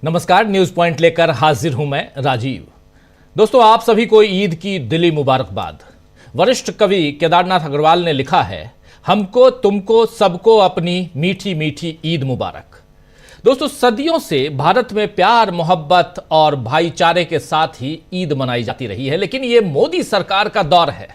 नमस्कार, news point लेकर हाजिर हूं मैं राजीव। दोस्तों, आप सभी को ईद की दिली मुबारकबाद। वरिष्ठ कवि केदारनाथ अग्रवाल ने लिखा है, हमको तुमको सबको अपनी मीठी मीठी ईद मुबारक। दोस्तों, सदियों से भारत में प्यार, मोहब्बत और भाईचारे के साथ ही ईद मनाई जाती रही है, लेकिन यह मोदी सरकार का दौर है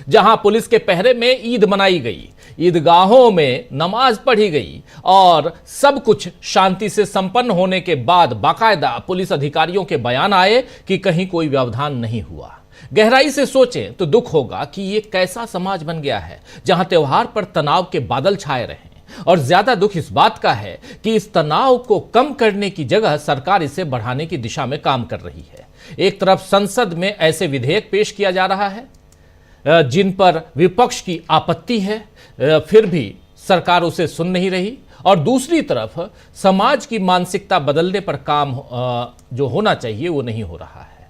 जहां पुलिस के पहरे में ईद मनाई गई, ईदगाहों में नमाज पढ़ी गई और सब कुछ शांति से संपन्न होने के बाद बाकायदा पुलिस अधिकारियों के बयान आए कि कहीं कोई व्यवधान नहीं हुआ। गहराई से सोचें तो दुख होगा कि ये कैसा समाज बन गया है जहां त्योहार पर तनाव के बादल छाए रहे। और ज्यादा दुख इस बात का है कि इस तनाव को कम करने की जगह सरकार इसे बढ़ाने की दिशा में काम कर रही है। एक तरफ संसद में ऐसे विधेयक पेश किया जा रहा है जिन पर विपक्ष की आपत्ति है, फिर भी सरकार उसे सुन नहीं रही, और दूसरी तरफ समाज की मानसिकता बदलने पर काम जो होना चाहिए वो नहीं हो रहा है,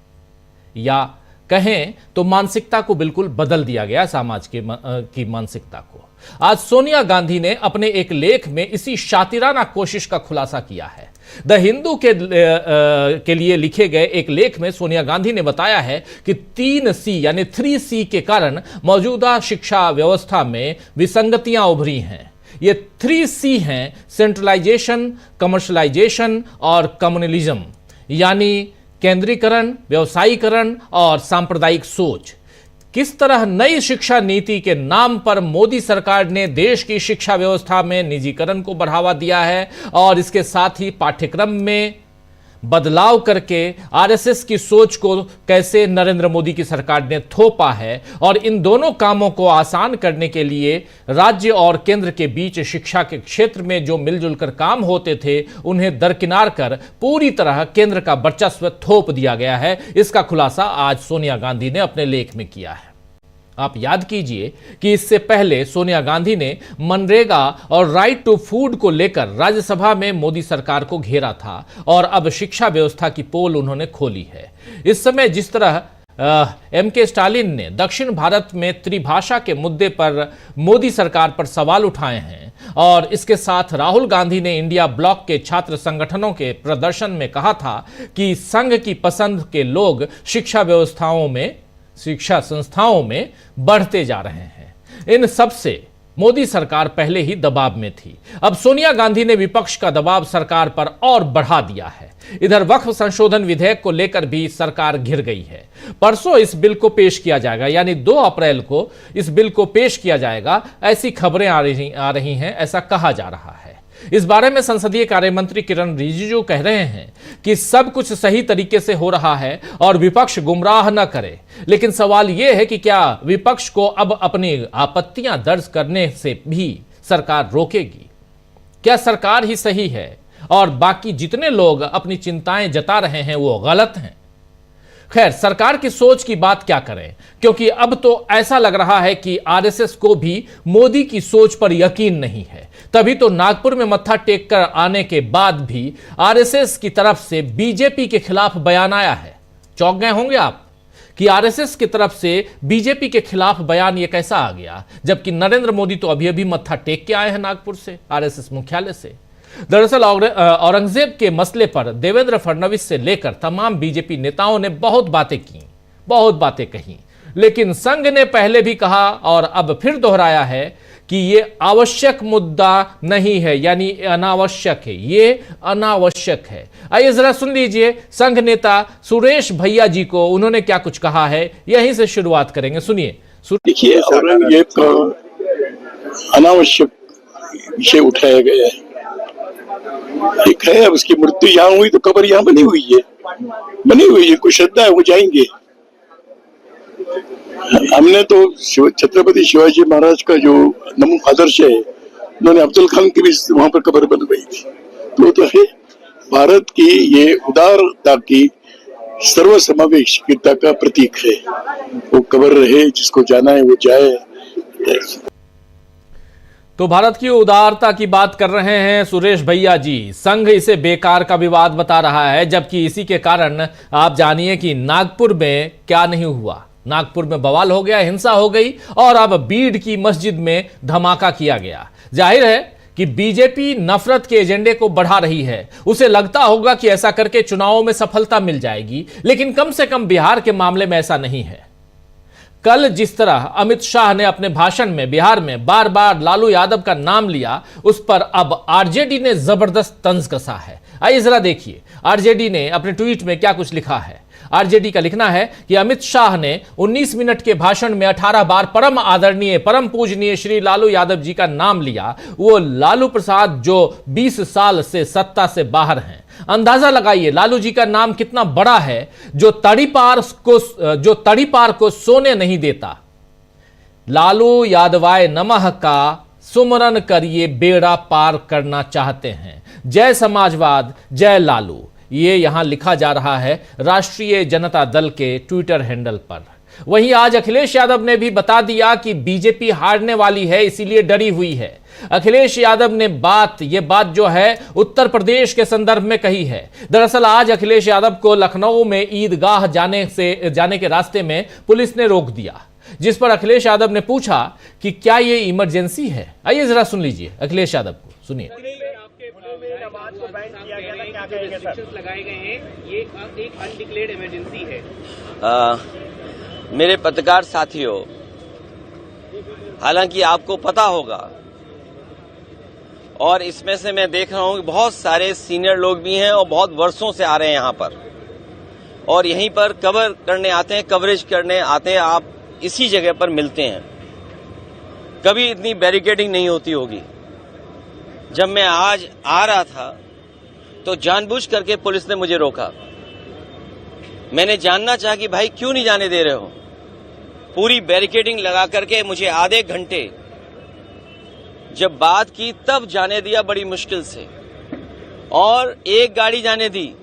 या कहें तो मानसिकता को बिल्कुल बदल दिया गया समाज की मानसिकता को। आज सोनिया गांधी ने अपने एक लेख में इसी शातिराना कोशिश का खुलासा किया है। द हिंदू के लिए लिखे गए एक लेख में सोनिया गांधी ने बताया है कि 3C यानी 3C के कारण मौजूदा शिक्षा व्यवस्था में विसंगतियां उभरी हैं। ये 3C हैं, सेंट्रलाइजेशन, कमर्शलाइजेशन और कम्युनलिज्म, यानी केंद्रीकरण, व्यवसायीकरण और सांप्रदायिक सोच। किस तरह नई शिक्षा नीति के नाम पर मोदी सरकार ने देश की शिक्षा व्यवस्था में निजीकरण को बढ़ावा दिया है और इसके साथ ही पाठ्यक्रम में बदलाव करके आरएसएस की सोच को कैसे नरेंद्र मोदी की सरकार ने थोपा है, और इन दोनों कामों को आसान करने के लिए राज्य और केंद्र के बीच शिक्षा के क्षेत्र में जो मिलजुल कर काम होते थे उन्हें दरकिनार कर पूरी तरह केंद्र का वर्चस्व थोप दिया गया है। इसका खुलासा आज सोनिया गांधी ने अपने लेख में किया है। आप याद कीजिए कि इससे पहले सोनिया गांधी ने मनरेगा और राइट टू फूड को लेकर राज्यसभा में मोदी सरकार को घेरा था, और अब शिक्षा व्यवस्था की पोल उन्होंने खोली है। इस समय जिस तरह एम.के. स्टालिन ने दक्षिण भारत में त्रिभाषा के मुद्दे पर मोदी सरकार पर सवाल उठाए हैं, और इसके साथ राहुल गांधी ने इंडिया ब्लॉक के छात्र संगठनों के प्रदर्शन में कहा था कि संघ की पसंद के लोग शिक्षा संस्थाओं में बढ़ते जा रहे हैं, इन सब से मोदी सरकार पहले ही दबाव में थी। अब सोनिया गांधी ने विपक्ष का दबाव सरकार पर और बढ़ा दिया है। इधर वक्फ संशोधन विधेयक को लेकर भी सरकार घिर गई है। परसों इस बिल को पेश किया जाएगा, यानी 2 अप्रैल को इस बिल को पेश किया जाएगा, ऐसी खबरें आ रही हैं, ऐसा कहा जा रहा है। इस बारे में संसदीय कार्य मंत्री किरण रिजिजू कह रहे हैं कि सब कुछ सही तरीके से हो रहा है और विपक्ष गुमराह न करे, लेकिन सवाल यह है कि क्या विपक्ष को अब अपनी आपत्तियां दर्ज करने से भी सरकार रोकेगी? क्या सरकार ही सही है और बाकी जितने लोग अपनी चिंताएं जता रहे हैं वो गलत हैं? खैर, सरकार की सोच की बात क्या करें, क्योंकि अब तो ऐसा लग रहा है कि आरएसएस को भी मोदी की सोच पर यकीन नहीं है। तभी तो नागपुर में मत्था टेक कर आने के बाद भी आरएसएस की तरफ से बीजेपी के खिलाफ बयान आया है। चौंक गए होंगे आप कि आरएसएस की तरफ से बीजेपी के खिलाफ बयान ये कैसा आ गया, जबकि नरेंद्र मोदी तो अभी अभी मत्था टेक के आए हैं नागपुर से, आरएसएस मुख्यालय से। दरअसल औरंगजेब के मसले पर देवेंद्र फडणवीस से लेकर तमाम बीजेपी नेताओं ने बहुत बातें कही, लेकिन संघ ने पहले भी कहा और अब फिर दोहराया है कि ये आवश्यक मुद्दा नहीं है, यानी अनावश्यक है, ये अनावश्यक है। आइए जरा सुन लीजिए संघ नेता सुरेश भैया जी को, उन्होंने क्या कुछ कहा है, यहीं से शुरुआत करेंगे, सुनिए। देखिए, औरंगजेब का अनावश्यक विषय उठाया गया है। एक है, उसकी मृत्यु यहाँ हुई तो कब्र यहाँ बनी हुई है, कुछ श्रद्धा है, वो जाएंगे। हमने तो छत्रपति शिवाजी महाराज का जो नमूना आदर्श है, उन्होंने अफजल खान की भी वहां पर कब्र बनवाई थी, तो है भारत की ये उदारता की सर्वसमावेशता का प्रतीक है। वो कब्र रहे, जिसको जाना है वो जाए। तो भारत की उदारता की बात कर रहे हैं सुरेश भैया जी। संघ इसे बेकार का विवाद बता रहा है, जबकि इसी के कारण आप जानिए कि नागपुर में क्या नहीं हुआ। नागपुर में बवाल हो गया, हिंसा हो गई, और अब बीड की मस्जिद में धमाका किया गया। जाहिर है कि बीजेपी नफरत के एजेंडे को बढ़ा रही है। उसे लगता होगा कि ऐसा करके चुनावों में सफलता मिल जाएगी, लेकिन कम से कम बिहार के मामले में ऐसा नहीं है। कल जिस तरह अमित शाह ने अपने भाषण में बिहार में बार बार लालू यादव का नाम लिया, उस पर अब आरजेडी ने जबरदस्त तंज कसा है। आइए जरा देखिए आरजेडी ने अपने ट्वीट में क्या कुछ लिखा है। आरजेडी का लिखना है कि अमित शाह ने 19 मिनट के भाषण में 18 बार परम आदरणीय परम पूजनीय श्री लालू यादव जी का नाम लिया। वो लालू प्रसाद जो 20 साल से सत्ता से बाहर हैं। अंदाजा लगाइए लालू जी का नाम कितना बड़ा है, जो तड़ीपार को सोने नहीं देता। लालू यादवाय नमः का सुमरन करिए, बेड़ा पार करना चाहते हैं। जय समाजवाद, जय लालू, ये यहां लिखा जा रहा है राष्ट्रीय जनता दल के ट्विटर हैंडल पर। वहीं आज अखिलेश यादव ने भी बता दिया कि बीजेपी हारने वाली है, इसीलिए डरी हुई है। अखिलेश यादव ने ये बात जो है उत्तर प्रदेश के संदर्भ में कही है। दरअसल आज अखिलेश यादव को लखनऊ में ईदगाह जाने के रास्ते में पुलिस ने रोक दिया, जिस पर अखिलेश यादव ने पूछा कि क्या ये इमरजेंसी है। आइए जरा सुन लीजिए अखिलेश यादव को, सुनिए। लगाए गए हैं, ये एक अनडिक्लेयर्ड इमरजेंसी है। मेरे पत्रकार साथियों, हालांकि आपको पता होगा और इसमें से मैं देख रहा हूं कि बहुत सारे सीनियर लोग भी हैं और बहुत वर्षों से आ रहे हैं यहां पर और यहीं पर कवर करने आते हैं, कवरेज करने आते हैं। आप इसी जगह पर मिलते हैं। कभी इतनी बैरिकेडिंग नहीं होती होगी। जब मैं आज आ रहा था तो जानबूझ करके पुलिस ने मुझे रोका। मैंने जानना चाहा कि भाई क्यों नहीं जाने दे रहे हो। पूरी बैरिकेडिंग लगा करके मुझे आधे घंटे जब बात की तब जाने दिया, बड़ी मुश्किल से, और एक गाड़ी जाने दी।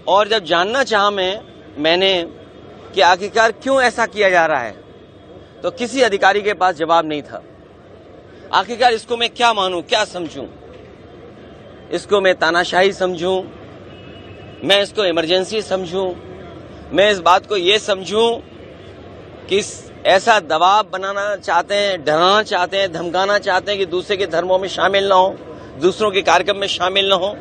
और जब जानना चाहा मैंने कि आखिरकार क्यों ऐसा किया जा रहा है, तो किसी अधिकारी के पास जवाब नहीं था। आखिरकार इसको मैं क्या मानूं, क्या समझूं? इसको मैं तानाशाही समझूं, मैं इसको इमरजेंसी समझूं, मैं इस बात को ये समझूं कि ऐसा दबाव बनाना चाहते हैं, डराना चाहते हैं, धमकाना चाहते हैं कि दूसरे के धर्मों में शामिल ना हो, दूसरों के कार्यक्रम में शामिल ना हो।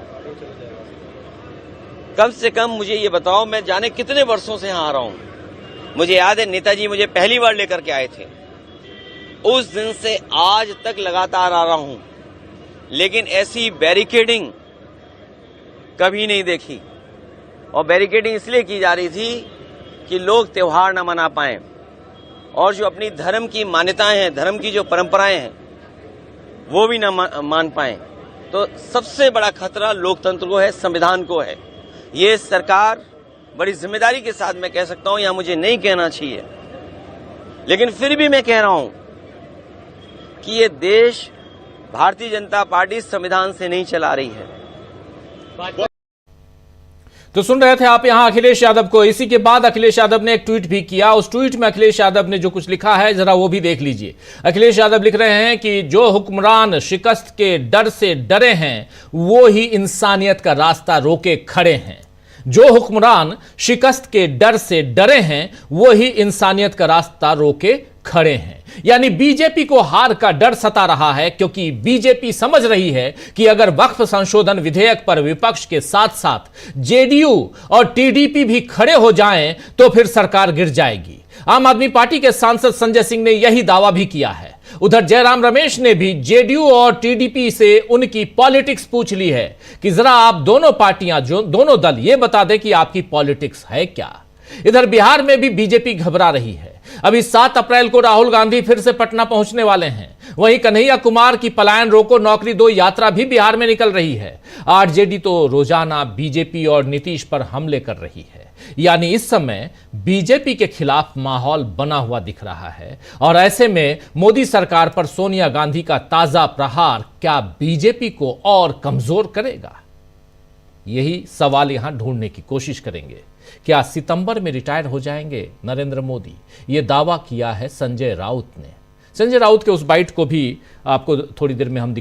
कम से कम मुझे ये बताओ, मैं जाने कितने वर्षों से यहां आ रहा हूं। मुझे याद है नेताजी मुझे पहली बार लेकर के आए थे, उस दिन से आज तक लगातार आ रहा हूं, लेकिन ऐसी बैरिकेडिंग कभी नहीं देखी। और बैरिकेडिंग इसलिए की जा रही थी कि लोग त्योहार न मना पाएं और जो अपनी धर्म की मान्यताएं हैं, धर्म की जो परंपराएं हैं, वो भी न मान पाएं। तो सबसे बड़ा खतरा लोकतंत्र को है, संविधान को है। ये सरकार बड़ी जिम्मेदारी के साथ मैं कह सकता हूं, या मुझे नहीं कहना चाहिए, लेकिन फिर भी मैं कह रहा हूं कि ये देश भारतीय जनता पार्टी संविधान से नहीं चला रही है। तो सुन रहे थे आप यहां अखिलेश यादव को। इसी के बाद अखिलेश यादव ने एक ट्वीट भी किया। उस ट्वीट में अखिलेश यादव ने जो कुछ लिखा है जरा वो भी देख लीजिए। अखिलेश यादव लिख रहे हैं कि जो हुक्मरान शिकस्त के डर से डरे हैं, वो ही इंसानियत का रास्ता रोके खड़े हैं। जो हुक्मरान शिकस्त के डर से डरे हैं, वो ही इंसानियत का रास्ता रोके खड़े हैं। यानी बीजेपी को हार का डर सता रहा है, क्योंकि बीजेपी समझ रही है कि अगर वक्फ संशोधन विधेयक पर विपक्ष के साथ साथ जेडीयू और टीडीपी भी खड़े हो जाएं, तो फिर सरकार गिर जाएगी। आम आदमी पार्टी के सांसद संजय सिंह ने यही दावा भी किया है। उधर जयराम रमेश ने भी जेडीयू और टीडीपी से उनकी पॉलिटिक्स पूछ ली है कि जरा आप दोनों पार्टियां, जो दोनों दल, ये बता दें कि आपकी पॉलिटिक्स है क्या। इधर बिहार में भी बीजेपी घबरा रही है। अभी 7 अप्रैल को राहुल गांधी फिर से पटना पहुंचने वाले हैं। वहीं कन्हैया कुमार की पलायन रोको नौकरी दो यात्रा भी बिहार में निकल रही है। आरजेडी तो रोजाना बीजेपी और नीतीश पर हमले कर रही है। यानी इस समय बीजेपी के खिलाफ माहौल बना हुआ दिख रहा है। और ऐसे में मोदी सरकार पर सोनिया गांधी का ताजा प्रहार क्या बीजेपी को और कमजोर करेगा? यही सवाल यहां ढूंढने की कोशिश करेंगे। क्या सितंबर में रिटायर हो जाएंगे नरेंद्र मोदी? यह दावा किया है संजय राउत ने। संजय राउत के उस बाइट को भी आपको थोड़ी देर में हम